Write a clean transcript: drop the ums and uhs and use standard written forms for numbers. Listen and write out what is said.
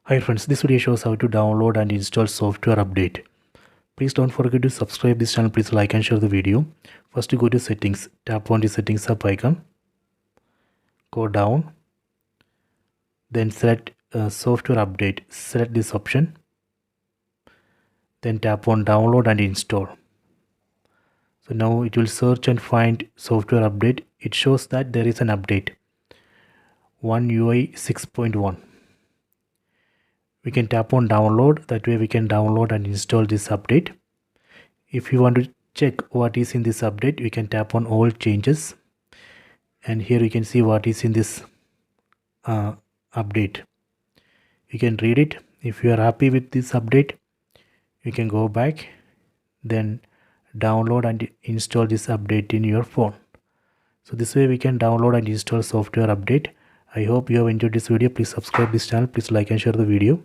Hi friends, this video shows how to download and install software update. Please don't forget to subscribe this channel. Please like and share the video. First you go to settings, tap on the settings up icon, go down, then select software update, select this option, then tap on download and install. So now it will search and find software update. It shows that there is an update, One UI 6.1. We can tap on download. That way we can download and install this update. If you want to check what is in this update, you can tap on all changes, and here you can see what is in this update. You can read it. If you are happy with this update, you can go back, then download and install this update in your phone. So this way we can download and install software update. I hope you have enjoyed this video. Please subscribe this channel. Please like and share the video.